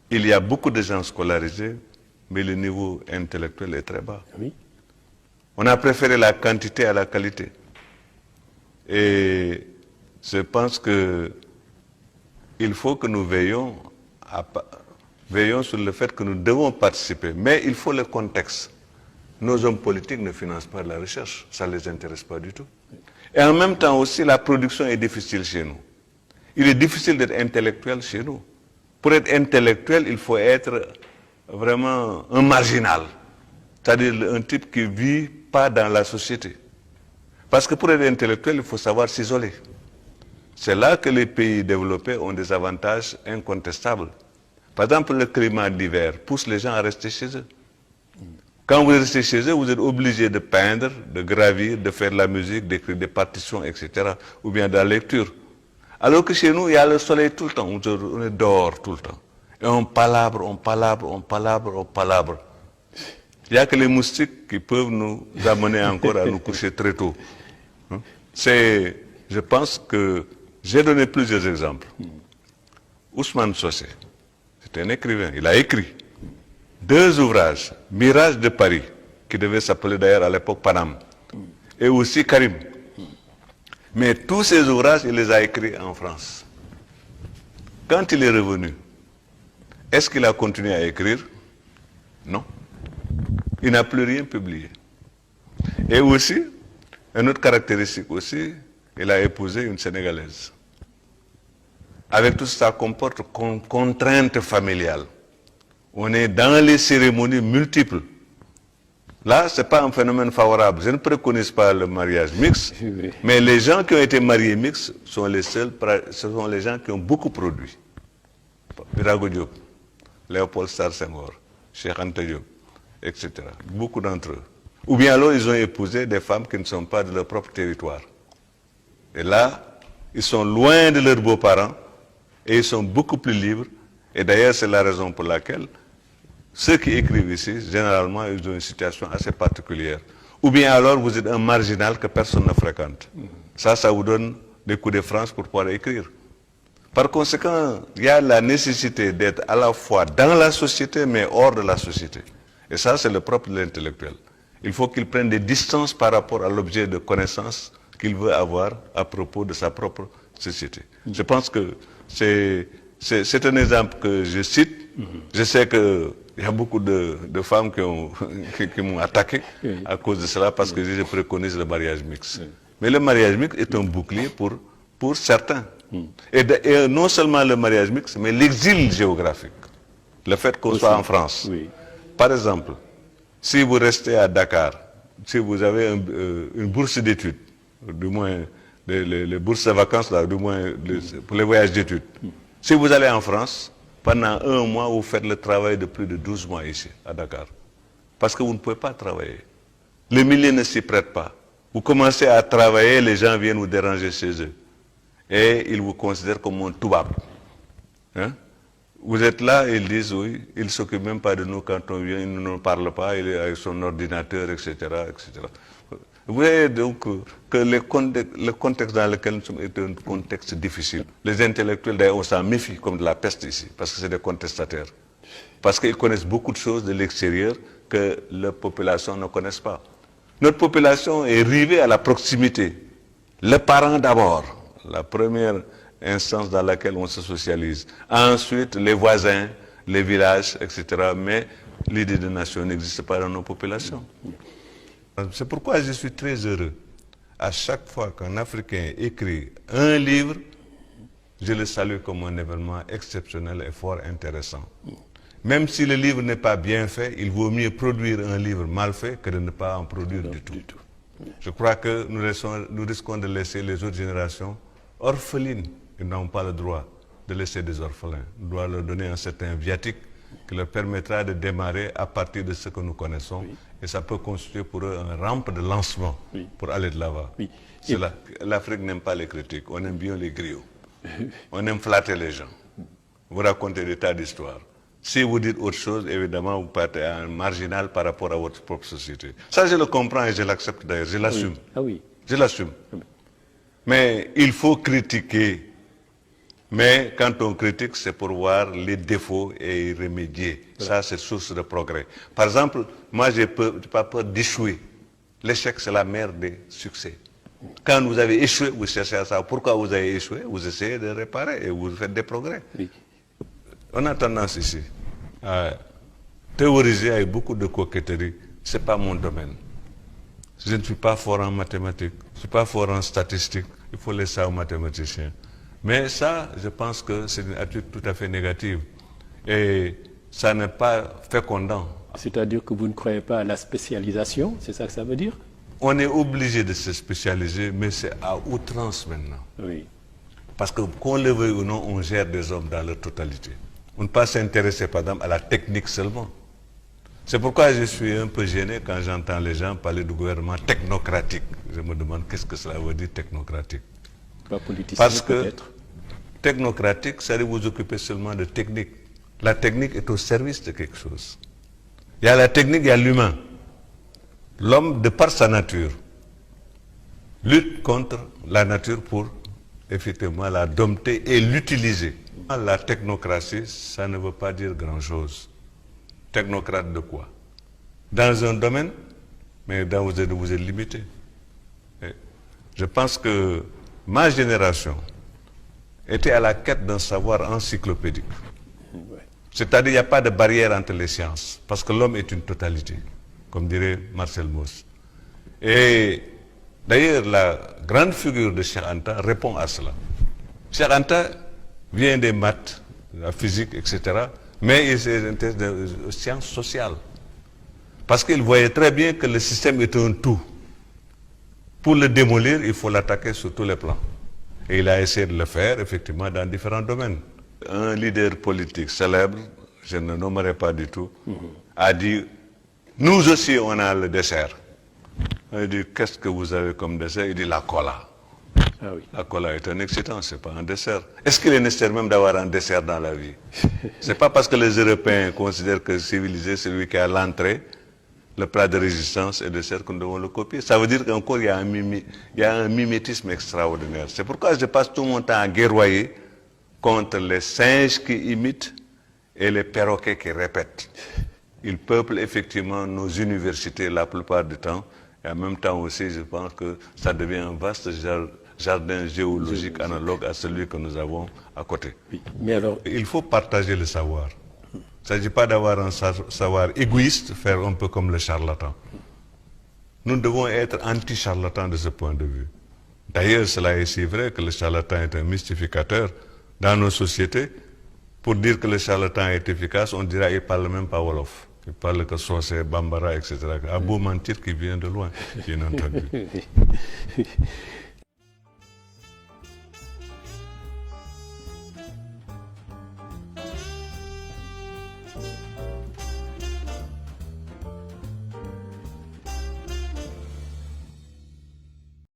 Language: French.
il y a beaucoup de gens scolarisés, mais le niveau intellectuel est très bas. Oui. On a préféré la quantité à la qualité. Et je pense que il faut que nous veillons sur le fait que nous devons participer. Mais il faut le contexte. Nos hommes politiques ne financent pas la recherche. Ça ne les intéresse pas du tout. Et en même temps aussi, la production est difficile chez nous. Il est difficile d'être intellectuel chez nous. Pour être intellectuel, il faut être vraiment un marginal. C'est-à-dire un type qui ne vit pas dans la société. Parce que pour être intellectuel, il faut savoir s'isoler. C'est là que les pays développés ont des avantages incontestables. Par exemple, le climat d'hiver pousse les gens à rester chez eux. Quand vous restez chez eux, vous êtes obligé de peindre, de gravir, de faire de la musique, d'écrire des partitions, etc. Ou bien de la lecture. Alors que chez nous, il y a le soleil tout le temps. On est dehors tout le temps. Et on palabre. Il n'y a que les moustiques qui peuvent nous amener encore à nous coucher très tôt. Je pense que j'ai donné plusieurs exemples. Ousmane Socé, c'est un écrivain, il a écrit 2 ouvrages, Mirage de Paris, qui devait s'appeler d'ailleurs à l'époque Paname, et aussi Karim. Mais tous ces ouvrages, il les a écrits en France. Quand il est revenu, est-ce qu'il a continué à écrire? Non. Il n'a plus rien publié. Et aussi, une autre caractéristique aussi, il a épousé une Sénégalaise. Avec tout ce que ça comporte comme contrainte familiale. On est dans les cérémonies multiples. Là, ce n'est pas un phénomène favorable. Je ne préconise pas le mariage mixte, mais les gens qui ont été mariés mixtes sont les seuls, ce sont les gens qui ont beaucoup produit. Birago Diop, Léopold Sédar Senghor, Cheikh Anta Diop, etc. Beaucoup d'entre eux. Ou bien alors ils ont épousé des femmes qui ne sont pas de leur propre territoire. Et là, ils sont loin de leurs beaux-parents et ils sont beaucoup plus libres. Et d'ailleurs, c'est la raison pour laquelle ceux qui écrivent ici, généralement, ils ont une situation assez particulière. Ou bien alors, vous êtes un marginal que personne ne fréquente. Ça vous donne des coups de France pour pouvoir écrire. Par conséquent, il y a la nécessité d'être à la fois dans la société, mais hors de la société. Et ça, c'est le propre de l'intellectuel. Il faut qu'il prenne des distances par rapport à l'objet de connaissance qu'il veut avoir à propos de sa propre société. Je pense que c'est un exemple que je cite. Je sais qu'il y a beaucoup de femmes qui m'ont attaqué à cause de cela parce que je préconise le mariage mixte. Mais le mariage mixte est un bouclier pour certains. Et non seulement le mariage mixte, mais l'exil géographique. Le fait qu'on soit en France. Oui. Par exemple, si vous restez à Dakar, si vous avez une bourse d'études, du moins les bourses de vacances, là, du moins pour les voyages d'études, si vous allez en France, pendant 1 mois, vous faites le travail de plus de 12 mois ici, à Dakar. Parce que vous ne pouvez pas travailler. Le milieu ne s'y prête pas. Vous commencez à travailler, les gens viennent vous déranger chez eux. Et ils vous considèrent comme un toubab. Hein? Vous êtes là, ils disent oui, ils ne s'occupent même pas de nous quand on vient, ils ne nous parlent pas, il est avec son ordinateur, etc., etc. Vous voyez donc que le contexte dans lequel nous sommes est un contexte difficile. Les intellectuels, d'ailleurs, on s'en méfie comme de la peste ici, parce que c'est des contestataires. Parce qu'ils connaissent beaucoup de choses de l'extérieur que la population ne connaisse pas. Notre population est rivée à la proximité. Les parents d'abord, la première instance dans laquelle on se socialise. Ensuite, les voisins, les villages, etc. Mais l'idée de nation n'existe pas dans nos populations. C'est pourquoi je suis très heureux. À chaque fois qu'un Africain écrit un livre, je le salue comme un événement exceptionnel et fort intéressant. Même si le livre n'est pas bien fait, il vaut mieux produire un livre mal fait que de ne pas en produire du tout. Je crois que nous risquons de laisser les autres générations orphelines. Ils n'ont pas le droit de laisser des orphelins. Nous devons leur donner un certain viatique qui leur permettra de démarrer à partir de ce que nous connaissons. Oui. Et ça peut constituer pour eux une rampe de lancement pour aller de l'avant. Oui. L'Afrique n'aime pas les critiques, on aime bien les griots. On aime flatter les gens. Vous racontez des tas d'histoires. Si vous dites autre chose, évidemment, vous partez à un marginal par rapport à votre propre société. Ça, je le comprends et je l'accepte d'ailleurs, je l'assume. Ah oui. Je l'assume. Mais il faut critiquer Mais quand on critique, c'est pour voir les défauts et y remédier. Ça, c'est source de progrès. Par exemple, moi, je n'ai pas peur d'échouer. L'échec, c'est la mère des succès. Quand vous avez échoué, vous cherchez à savoir pourquoi vous avez échoué, vous essayez de réparer et vous faites des progrès. Oui. On a tendance ici à théoriser avec beaucoup de coquetterie. Ce n'est pas mon domaine. Je ne suis pas fort en mathématiques, je ne suis pas fort en statistiques. Il faut laisser ça aux mathématiciens. Mais ça, je pense que c'est une attitude tout à fait négative. Et ça n'est pas fécondant. C'est-à-dire que vous ne croyez pas à la spécialisation, c'est ça que ça veut dire? On est obligé de se spécialiser, mais c'est à outrance maintenant. Oui. Parce que qu'on le veuille ou non, on gère des hommes dans leur totalité. On ne peut pas s'intéresser, par exemple, à la technique seulement. C'est pourquoi je suis un peu gêné quand j'entends les gens parler du gouvernement technocratique. Je me demande qu'est-ce que cela veut dire technocratique. Pas politicien, Parce que peut-être. technocratique, ça veut dire vous occuper seulement de technique. La technique est au service de quelque chose. Il y a la technique, il y a l'humain. L'homme, de par sa nature, lutte contre la nature pour effectivement la dompter et l'utiliser. La technocratie, ça ne veut pas dire grand-chose. Technocrate de quoi? Dans un domaine, mais dans vous êtes limité. Et je pense que ma génération était à la quête d'un savoir encyclopédique. Ouais. C'est-à-dire qu'il n'y a pas de barrière entre les sciences, parce que l'homme est une totalité, comme dirait Marcel Mauss. Et d'ailleurs, la grande figure de Cheikh Anta répond à cela. Cheikh Anta vient des maths, de la physique, etc., mais il s'intéresse aux sciences sociales. Parce qu'il voyait très bien que le système est un tout. Pour le démolir, il faut l'attaquer sur tous les plans. Et il a essayé de le faire, effectivement, dans différents domaines. Un leader politique célèbre, je ne nommerai pas du tout, a dit « Nous aussi, on a le dessert ». Il dit « Qu'est-ce que vous avez comme dessert ?» Il dit « La cola ». Ah oui. La cola est un excitant, ce n'est pas un dessert. Est-ce qu'il est nécessaire même d'avoir un dessert dans la vie? Ce n'est pas parce que les Européens considèrent que civilisé, c'est celui qui a l'entrée, le plat de résistance et le dessert que nous devons le copier. Ça veut dire qu'encore il y a un mimétisme extraordinaire. C'est pourquoi je passe tout mon temps à guerroyer contre les singes qui imitent et les perroquets qui répètent. Ils peuplent effectivement nos universités la plupart du temps. Et en même temps aussi, je pense que ça devient un vaste jardin géologique analogue à celui que nous avons à côté. Oui. Mais alors, Il faut partager le savoir. Il ne s'agit pas d'avoir un savoir égoïste, faire un peu comme le charlatan. Nous devons être anti-charlatans de ce point de vue. D'ailleurs, cela est si vrai que le charlatan est un mystificateur dans nos sociétés. Pour dire que le charlatan est efficace, on dira qu'il ne parle même pas Wolof. Il parle que Socé, Bambara, etc. À beau mentir qui vient de loin, bien entendu.